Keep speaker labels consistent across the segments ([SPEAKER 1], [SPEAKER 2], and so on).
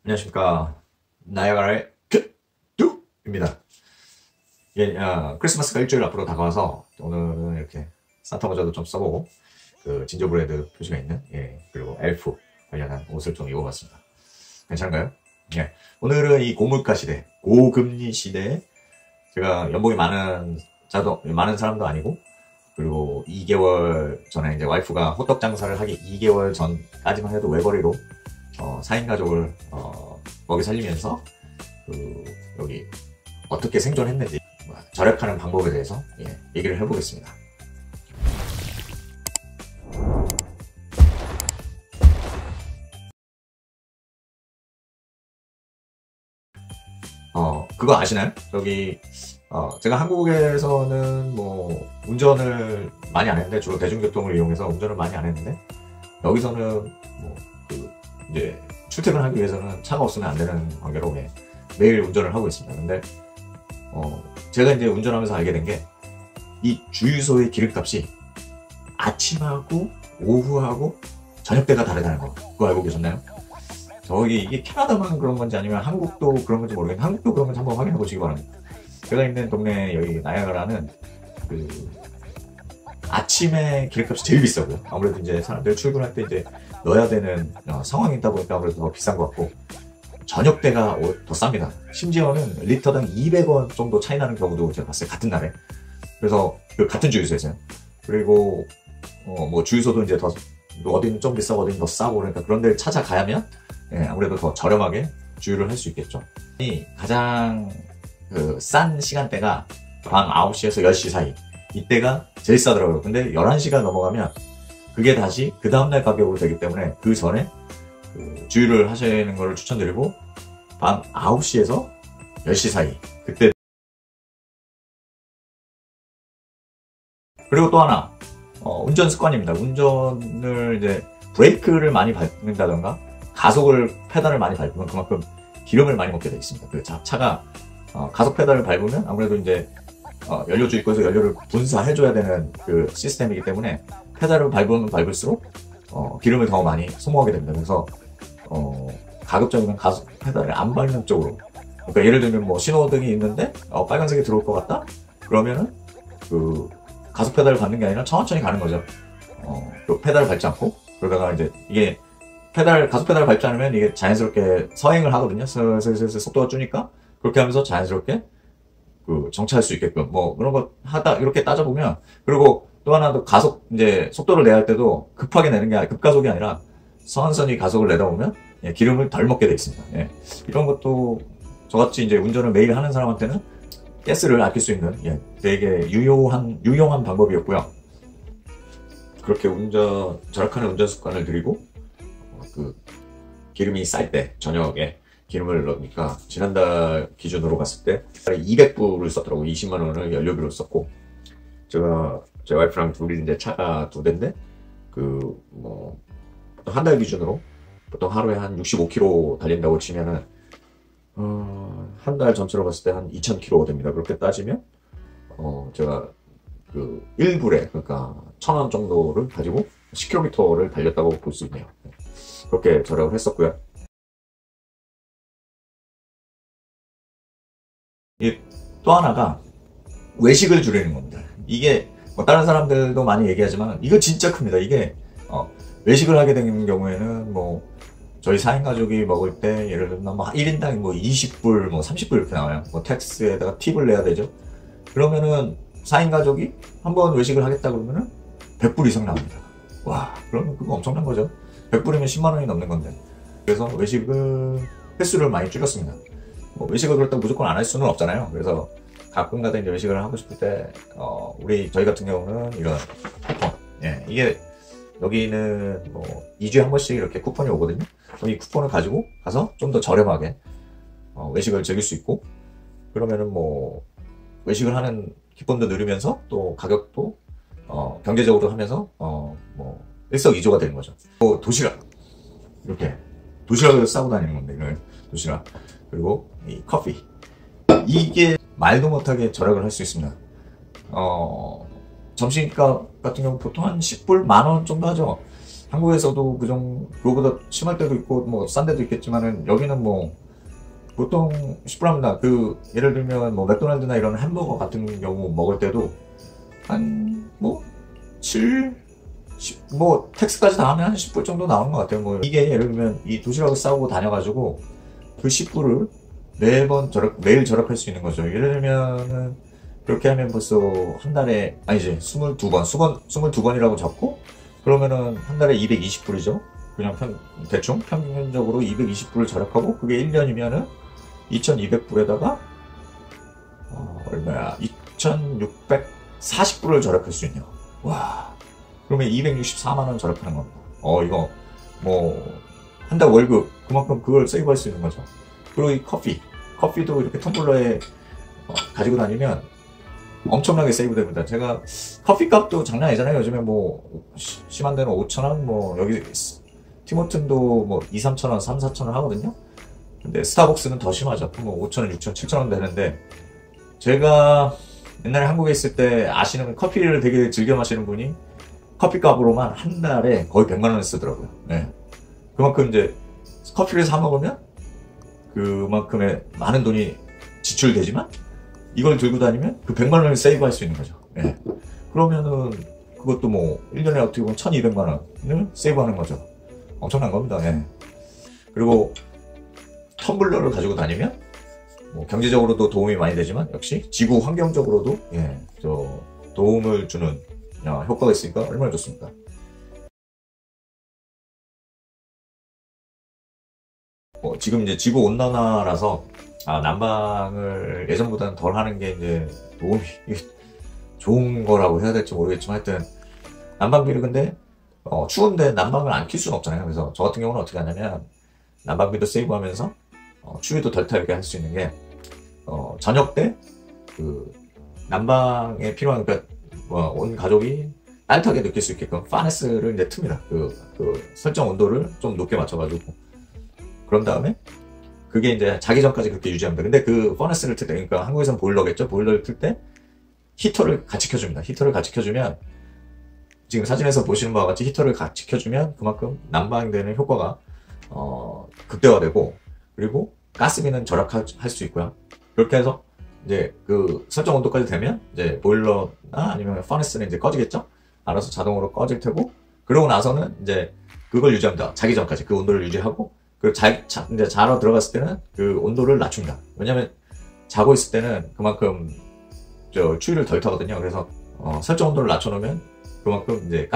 [SPEAKER 1] 안녕하십니까. 나야가라의 뚜입니다. 예, 크리스마스가 일주일 앞으로 다가와서 오늘은 이렇게 산타 모자도 좀 써보고 그 진저브레드 표시가 있는 그리고 엘프 관련한 옷을 좀 입어봤습니다. 괜찮은가요? 예. 오늘은 이 고물가 시대, 고금리 시대에 제가 연봉이 많은 사람도 아니고, 그리고 2개월 전에 이제 와이프가 호떡 장사를 하기 2개월 전까지만 해도 외벌이로 4인 가족을 먹이 살리면서 여기 어떻게 생존했는지 절약하는 방법에 대해서 얘기를 해보겠습니다. 그거 아시나요? 여기 제가 한국에서는 뭐 운전을 많이 안 했는데, 주로 대중교통을 이용해서 운전을 많이 안 했는데, 여기서는 뭐 이제 출퇴근하기 위해서는 차가 없으면 안 되는 관계로 매일 운전을 하고 있습니다. 근데 제가 이제 운전하면서 알게 된 게, 이 주유소의 기름값이 아침하고 오후하고 저녁때가 다르다는 거, 그거 알고 계셨나요? 이게 캐나다만 그런 건지 아니면 한국도 그런 건지 모르겠는데, 한국도 그런 건지 한번 확인해 보시기 바랍니다. 제가 있는 동네 여기 나야가라는 아침에 기름값이 제일 비싸고요. 아무래도 이제 사람들 출근할 때 이제 넣어야 되는 상황이 있다 보니까 아무래도 더 비싼 것 같고, 저녁 때가 더 쌉니다. 심지어는 리터당 200원 정도 차이 나는 경우도 제가 봤어요. 같은 날에. 그래서 같은 주유소에서요. 그리고 뭐 주유소도 이제 더 어디는 좀 비싸고 어디는 더 싸고, 그러니까 그런 데를 찾아가야면 아무래도 더 저렴하게 주유를 할 수 있겠죠. 가장 싼 시간대가 밤 9시에서 10시 사이, 이때가 제일 싸더라고요. 근데 11시가 넘어가면 그게 다시 그 다음날 가격으로 되기 때문에 그 전에 주유를 하시는 걸 추천드리고, 밤 9시에서 10시 사이, 그때. 그리고 또 하나, 운전 습관입니다. 운전을 이제 브레이크를 많이 밟는다던가 페달을 많이 밟으면 그만큼 기름을 많이 먹게 되어 있습니다. 차가 가속 페달을 밟으면 아무래도 이제 연료 주입구에서 연료를 분사해줘야 되는 그 시스템이기 때문에, 페달을 밟으면 밟을수록 기름을 더 많이 소모하게 됩니다. 그래서 가급적이면 가속 페달을 안 밟는 쪽으로, 그러니까 예를 들면 뭐 신호등이 있는데 빨간색이 들어올 것 같다? 그러면은 가속 페달을 밟는 게 아니라 천천히 가는 거죠. 페달을 밟지 않고. 그러다가 이제 이게 가속 페달을 밟지 않으면 이게 자연스럽게 서행을 하거든요. 슬슬 속도가 주니까 그렇게 하면서 자연스럽게 정차할 수 있게끔 뭐 그런 거 하다 이렇게 따져보면. 그리고 또 하나 더, 이제 속도를 내야 할 때도 급하게 내는 게 급가속이 아니라 선선히 가속을 내다 보면 기름을 덜 먹게 돼 있습니다. 이런 것도 저같이 이제 운전을 매일 하는 사람한테는 가스를 아낄 수 있는 되게 유용한 방법이었고요. 그렇게 절약하는 운전 습관을 들이고, 기름이 쌀 때 저녁에 기름을 넣으니까 지난달 기준으로 봤을 때 200불을 썼더라고요. 20만 원을 연료비로 썼고, 제 와이프랑 둘이 이제 차가 2대인데, 보통 한 달 기준으로 보통 하루에 한 65km 달린다고 치면은 한 달 전체로 봤을 때 한 2000km 됩니다. 그렇게 따지면 제가 1불에, 그러니까 1000원 정도를 가지고 10km를 달렸다고 볼 수 있네요. 그렇게 절약을 했었고요. 또 하나가 외식을 줄이는 겁니다. 이게 뭐 다른 사람들도 많이 얘기하지만 이거 진짜 큽니다. 이게 외식을 하게 되는 경우에는 뭐 저희 4인 가족이 먹을 때 예를 들면 뭐 1인당 뭐 20불, 뭐 30불 이렇게 나와요. 뭐 텍스에다가 팁을 내야 되죠. 그러면은 4인 가족이 한번 외식을 하겠다 그러면은 100불 이상 나옵니다. 와, 그러면 그거 엄청난 거죠. 100불이면 10만 원이 넘는 건데. 그래서 외식을 횟수를 많이 줄였습니다. 뭐 외식을 그렇다고 무조건 안 할 수는 없잖아요. 그래서 가끔가다 이제 외식을 하고 싶을 때 저희 같은 경우는 이런 쿠폰, 이게 여기는 뭐 2주에 한 번씩 이렇게 쿠폰이 오거든요. 그럼 이 쿠폰을 가지고 가서 좀 더 저렴하게 외식을 즐길 수 있고, 그러면은 뭐 외식을 하는 기쁨도 누리면서 또 가격도 경제적으로 하면서 뭐 일석이조가 되는 거죠. 또 도시락, 이렇게 도시락을 싸고 다니는 건데, 이런 도시락, 그리고 이 커피, 이게 말도 못하게 절약을 할 수 있습니다. 점심값 같은 경우 보통 한 10불, 만원 정도 하죠. 한국에서도 그거보다 심할 때도 있고, 뭐, 싼 데도 있겠지만은, 여기는 뭐, 보통 10불합니다. 예를 들면, 뭐, 맥도날드나 이런 햄버거 같은 경우 먹을 때도, 뭐, 7, 10, 뭐, 텍스까지 다 하면 한 10불 정도 나오는 것 같아요. 뭐, 이게 예를 들면, 이 도시락을 싸고 다녀가지고, 그 10불을 매일 절약할 수 있는 거죠. 예를 들면은, 그렇게 하면 벌써 한 달에, 아니지, 22번이라고 잡고, 그러면은 한 달에 220불이죠. 그냥 대충 평균적으로 220불을 절약하고, 그게 1년이면은 2200불에다가, 얼마야, 2640불을 절약할 수 있네요. 와. 그러면 264만원 절약하는 겁니다. 이거, 뭐, 한 달 월급, 그만큼 그걸 세이브할 수 있는 거죠. 그리고 이 커피도 이렇게 텀블러에 가지고 다니면 엄청나게 세이브 됩니다. 제가 커피 값도 장난 아니잖아요. 요즘에 뭐 심한 데는 5,000원, 뭐 여기 티모튼도 뭐 2, 3,000원, 3, 4,000원 하거든요. 근데 스타벅스는 더 심하죠. 뭐 5,000원, 6,000원, 7,000원 되는데, 제가 옛날에 한국에 있을 때 아시는, 커피를 되게 즐겨 마시는 분이 커피 값으로만 한 달에 거의 100만 원을 쓰더라고요. 네. 그만큼 이제 커피를 사 먹으면 그만큼의 많은 돈이 지출되지만, 이걸 들고 다니면 그 100만 원을 세이브 할 수 있는 거죠. 예. 그러면은 그것도 뭐 1년에 어떻게 보면 1200만 원을 세이브 하는 거죠. 엄청난 겁니다. 예. 그리고 텀블러를 가지고 다니면 뭐 경제적으로도 도움이 많이 되지만, 역시 지구 환경적으로도 도움을 주는 효과가 있으니까 얼마나 좋습니까? 지금 이제 지구 온난화라서 난방을 예전보다는 덜 하는 게 이제 좋은 거라고 해야 될지 모르겠지만, 하여튼 난방비를, 근데 추운데 난방을 안 킬 수는 없잖아요. 그래서 저 같은 경우는 어떻게 하냐면, 난방비도 세이브하면서 추위도 덜 타게 할 수 있는 게, 저녁 때 난방에 필요한, 그러니까 온 가족이 따뜻하게 느낄 수 있게끔 파네스를 이제 틉니다. 설정 온도를 좀 높게 맞춰가지고, 그런 다음에 그게 이제 자기 전까지 그렇게 유지합니다. 근데 그 퍼너스를 틀 때, 그러니까 한국에서는 보일러겠죠? 보일러를 틀 때 히터를 같이 켜줍니다. 히터를 같이 켜주면, 지금 사진에서 보시는 바와 같이 히터를 같이 켜주면 그만큼 난방되는 효과가 극대화되고, 그리고 가스비는 절약할 수 있고요. 그렇게 해서 이제 그 설정 온도까지 되면 이제 보일러나 아니면 퍼너스는 이제 꺼지겠죠? 알아서 자동으로 꺼질 테고, 그러고 나서는 이제 그걸 유지합니다. 자기 전까지 그 온도를 유지하고, 이제 자러 들어갔을 때는 그 온도를 낮춥니다. 왜냐면 자고 있을 때는 그만큼 추위를 덜 타거든요. 그래서 설정 온도를 낮춰놓으면 그만큼 이제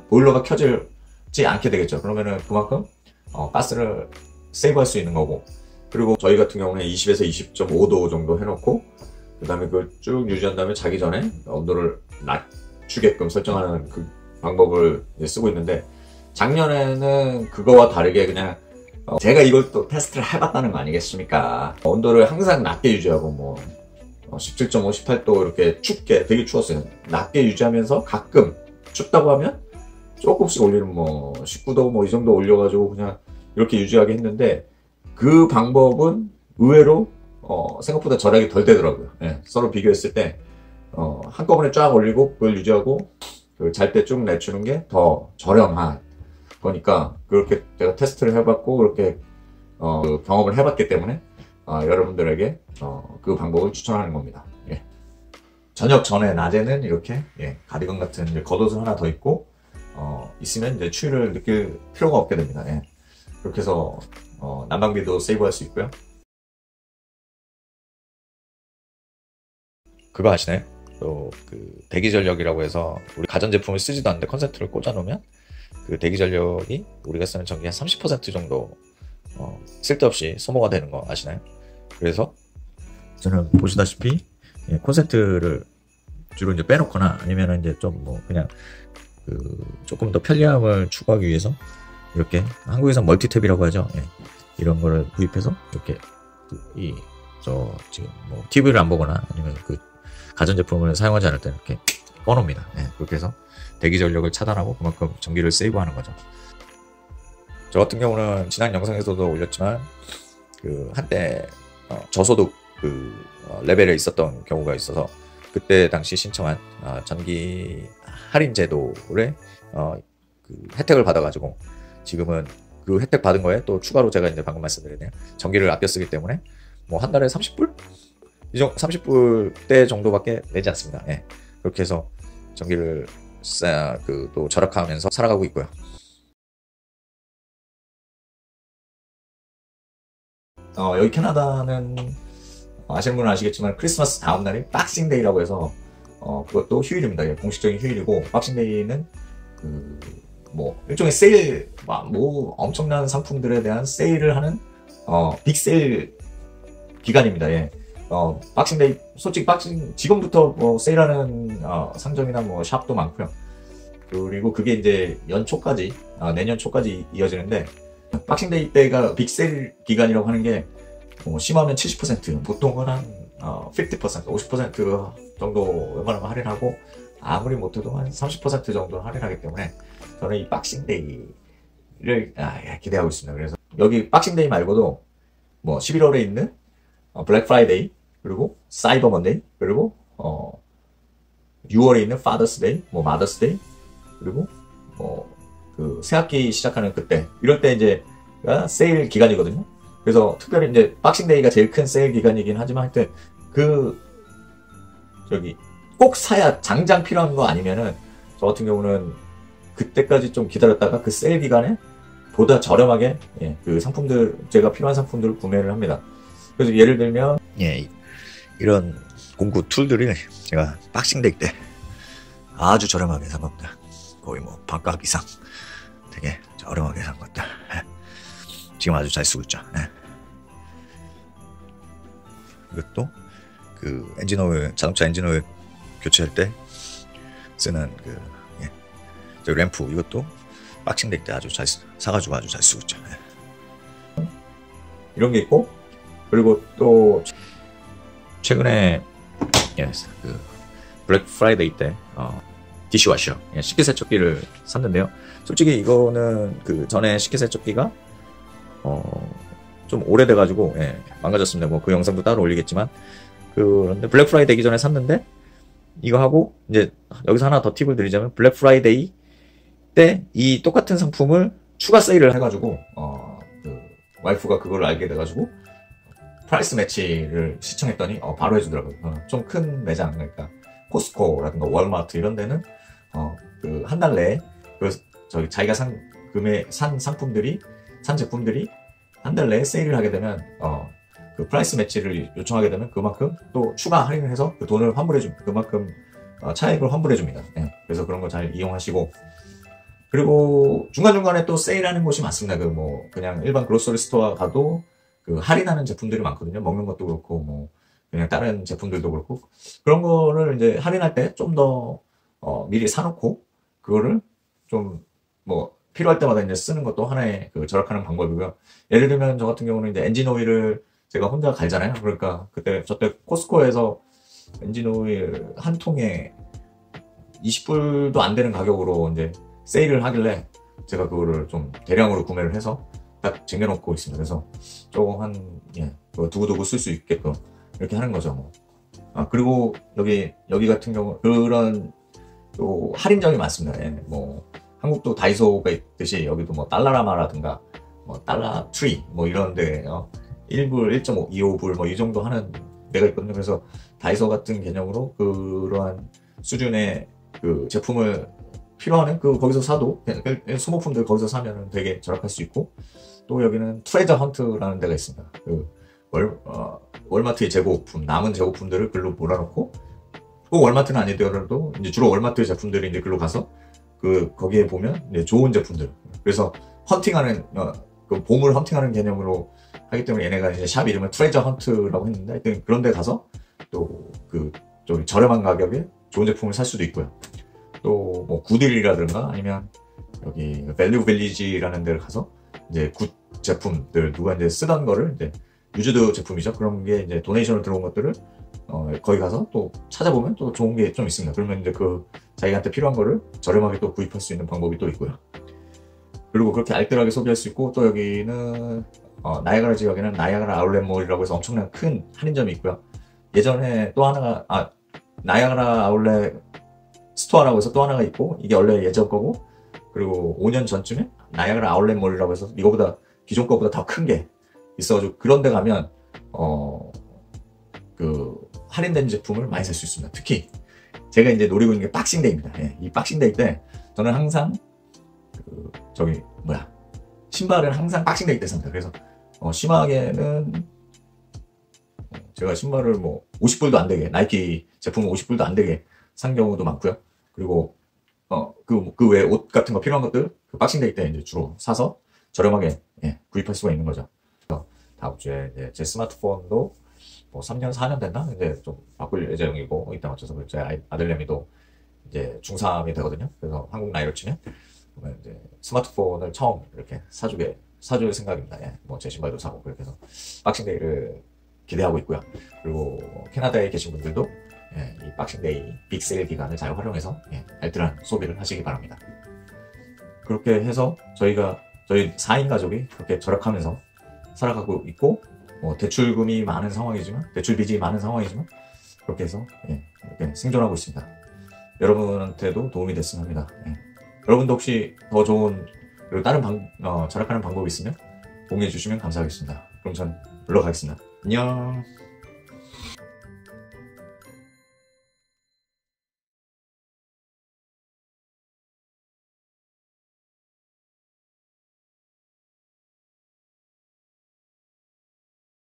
[SPEAKER 1] 보일러가 켜지지 않게 되겠죠. 그러면은 그만큼 가스를 세이브할 수 있는 거고, 그리고 저희 같은 경우는 20에서 20.5도 정도 해놓고, 그 다음에 그걸 쭉 유지한 다음에 자기 전에 온도를 낮추게끔 설정하는 그 방법을 쓰고 있는데, 작년에는 그거와 다르게 그냥 제가 이걸 또 테스트를 해봤다는 거 아니겠습니까? 온도를 항상 낮게 유지하고, 뭐 17.5, 18도 이렇게 되게 추웠어요. 낮게 유지하면서 가끔 춥다고 하면 조금씩 올리는, 뭐 19도 뭐 이 정도 올려가지고 그냥 이렇게 유지하게 했는데, 그 방법은 의외로 생각보다 절약이 덜 되더라고요. 예, 서로 비교했을 때 한꺼번에 쫙 올리고 그걸 유지하고 잘 때 쭉 내추는 게 더 저렴한 거니까, 그렇게 제가 테스트를 해봤고 그렇게 경험을 해봤기 때문에 여러분들에게 그 방법을 추천하는 겁니다. 예. 저녁 전에, 낮에는 이렇게 가디건 같은 이제 겉옷을 하나 더 입고 있으면 이제 추위를 느낄 필요가 없게 됩니다. 예. 그렇게 해서 난방비도 세이브할 수 있고요. 그거 아시나요? 또 그 대기전력이라고 해서, 우리 가전제품을 쓰지도 않는데 콘센트를 꽂아놓으면 그 대기전력이 우리가 쓰는 전기 한 30% 정도 쓸데없이 소모가 되는 거 아시나요? 그래서 저는 보시다시피 콘센트를 주로 이제 빼놓거나, 아니면 이제 좀 뭐 그냥 조금 더 편리함을 추구하기 위해서 이렇게, 한국에서 멀티탭이라고 하죠. 이런 거를 구입해서 이렇게 지금 뭐 TV를 안 보거나 아니면 가전제품을 사용하지 않을 때 이렇게 꺼놓습니다. 그렇게 해서 대기전력을 차단하고 그만큼 전기를 세이브하는 거죠. 저 같은 경우는 지난 영상에서도 올렸지만, 한때 저소득 레벨에 있었던 경우가 있어서, 그때 당시 신청한 전기 할인 제도를
[SPEAKER 2] 그 혜택을 받아가지고 지금은 그 혜택 받은 거에 또 추가로 제가 이제 방금 말씀드렸네요. 전기를 아껴 쓰기 때문에 뭐 한 달에 30불? 30불대 정도밖에 내지 않습니다. 예. 그렇게 해서 전기를 또 절약하면서 살아가고 있고요.
[SPEAKER 1] 여기 캐나다는 아시는 분은 아시겠지만 크리스마스 다음 날이 박싱데이라고 해서 그것도 휴일입니다. 예, 공식적인 휴일이고 박싱데이는 뭐 일종의 세일, 뭐 엄청난 상품들에 대한 세일을 하는 빅세일 기간입니다. 예. 박싱데이, 솔직히 지금부터 뭐 세일하는 상점이나 뭐 샵도 많고요. 그리고 그게 이제 연초까지, 내년 초까지 이어지는데, 박싱데이 때가 빅세일 기간이라고 하는 게 심하면 70%, 보통은 한 50%, 50% 정도 웬만하면 할인하고, 아무리 못해도 한 30% 정도 할인하기 때문에 저는 이 박싱데이를 기대하고 있습니다. 그래서 여기 박싱데이 말고도 뭐 11월에 있는 블랙 프라이데이, 그리고 사이버 먼데이, 그리고 6월에 있는 파더스 데이, 뭐 마더스 데이, 그리고 그 새학기 시작하는 그때, 이럴 때 이제 세일 기간이거든요. 그래서 특별히 이제 박싱데이가 제일 큰 세일 기간이긴 하지만 하여튼 꼭 사야 장장 필요한 거 아니면은 저 같은 경우는 그때까지 좀 기다렸다가 그 세일 기간에 보다 저렴하게 그 상품들, 제가 필요한 상품들을 구매를 합니다. 그래서 예를 들면
[SPEAKER 2] 이런 공구 툴들이 제가 박싱데이 때 아주 저렴하게 산 겁니다. 거의 뭐 반값 이상 되게 저렴하게 산 것들. 지금 아주 잘 쓰고 있죠. 이것도 그 엔진오일, 자동차 엔진오일 교체할 때 쓰는 저 램프, 이것도 박싱데이 때 아주 잘 사가지고 아주 잘 쓰고 있죠.
[SPEAKER 1] 이런 게 있고, 그리고 또
[SPEAKER 2] 최근에 그 블랙 프라이데이 때 디시워셔, 식기세척기를 샀는데요. 솔직히 이거는 그 전에 식기세척기가 좀 오래돼가지고 망가졌습니다. 뭐 그 영상도 따로 올리겠지만, 그런데 블랙 프라이데이 되기 전에 샀는데, 이거 하고 이제 여기서 하나 더 팁을 드리자면, 블랙 프라이데이 때 이 똑같은 상품을 추가 세일을
[SPEAKER 1] 해가지고 그 와이프가 그걸 알게 돼가지고 프라이스 매치를 시청했더니 바로 해주더라고요. 좀 큰 매장, 그러니까 코스코라든가 월마트 이런 데는 그 한 달 내에 자기가 산 상품들이, 산 제품들이 한 달 내에 세일을 하게 되면 그 프라이스 매치를 요청하게 되면 그만큼 또 추가 할인을 해서 그 돈을 환불해줍니다. 그만큼 차액을 환불해줍니다. 그래서 그런 거 잘 이용하시고, 그리고 중간중간에 또 세일하는 곳이 많습니다. 그냥 일반 글로서리 스토어 가도 그 할인하는 제품들이 많거든요. 먹는 것도 그렇고, 뭐, 그냥 다른 제품들도 그렇고. 그런 거를 이제 할인할 때 좀 더, 미리 사놓고, 그거를 좀, 뭐, 필요할 때마다 이제 쓰는 것도 하나의 그 절약하는 방법이고요. 예를 들면 저 같은 경우는 이제 엔진 오일을 제가 혼자 갈잖아요. 그러니까 저때 코스코에서 엔진 오일 한 통에 20불도 안 되는 가격으로 이제 세일을 하길래 제가 그거를 좀 대량으로 구매를 해서 딱 쟁여놓고 있습니다. 그래서 조금 두고두고 쓸 수 있게끔 이렇게 하는 거죠. 뭐. 그리고 여기 같은 경우 그런 또 할인점이 많습니다. 뭐 한국도 다이소가 있듯이 여기도 뭐 달라라마라든가 뭐 달라트리 뭐 이런데 1불, 1.5, 25불 뭐 이 정도 하는 데가 있거든요. 그래서 다이소 같은 개념으로 그러한 수준의 그 제품을 필요하는 거기서 사도, 소모품들 거기서 사면은 되게 절약할 수 있고, 또 여기는 트레저 헌트라는 데가 있습니다. 월마트의 재고품, 남은 재고품들을 글로 몰아놓고, 꼭 월마트는 아니더라도 이제 주로 월마트 제품들이 이제 글로 가서 거기에 보면 이제 좋은 제품들, 그래서 헌팅하는 그 보물 헌팅하는 개념으로 하기 때문에 얘네가 이제 샵 이름을 트레저 헌트라고 했는데, 하여튼 그런 데 가서 또 좀 저렴한 가격에 좋은 제품을 살 수도 있고요. 또 뭐 구딜이라든가 아니면 여기 밸류 빌리지라는 데를 가서 이제 굿 제품들, 누가 이제 쓰던 거를 이제 유즈드 제품이죠. 그런 게 이제 도네이션으로 들어온 것들을 거기 가서 또 찾아보면 또 좋은 게 좀 있습니다. 그러면 이제 자기한테 필요한 거를 저렴하게 또 구입할 수 있는 방법이 또 있고요. 그리고 그렇게 알뜰하게 소비할 수 있고, 또 여기는 나이아가라 지역에는 나이아가라 아울렛몰이라고 해서 엄청난 큰 할인점이 있고요. 예전에 또 하나가 나이아가라 아울렛 스토어라고 해서 또 하나가 있고, 이게 원래 예전 거고, 그리고 5년 전쯤에 나이아가라 아울렛몰이라고 해서 이거보다 기존 거보다 더 큰 게 있어가지고 그런 데 가면 그 할인된 제품을 많이 살 수 있습니다. 특히 제가 이제 노리고 있는 게 박싱데이입니다. 예, 이 박싱데이 때 저는 항상 그 신발을 항상 박싱데이 때 삽니다. 그래서 심하게는 제가 신발을 뭐 50불도 안 되게, 나이키 제품은 50불도 안 되게 산 경우도 많고요. 그리고 그 외에 옷 같은 거 필요한 것들 그 박싱데이 때 이제 주로 사서 저렴하게 구입할 수가 있는 거죠. 다음 주에 이제 제 스마트폰도 뭐 3년, 4년 됐나? 이제 좀 바꿀 예정이고, 이따 맞춰서 제 아들내미도 이제 중3이 되거든요. 그래서 한국 나이로 치면, 그러면 이제 스마트폰을 처음 이렇게 사줄 생각입니다. 예. 뭐 제 신발도 사고, 그렇게 해서 박싱데이를 기대하고 있고요. 그리고 캐나다에 계신 분들도 이 박싱데이 빅세일 기간을 잘 활용해서 알뜰한 소비를 하시기 바랍니다. 그렇게 해서 저희 4인 가족이 그렇게 절약하면서 살아가고 있고, 뭐 대출금이 많은 상황이지만, 대출 빚이 많은 상황이지만, 그렇게 해서 이렇게 생존하고 있습니다. 여러분한테도 도움이 됐으면 합니다. 여러분도 혹시 더 좋은 그리고 다른 절약하는 방법이 있으면 공유해 주시면 감사하겠습니다. 그럼 전 물러가겠습니다. 안녕.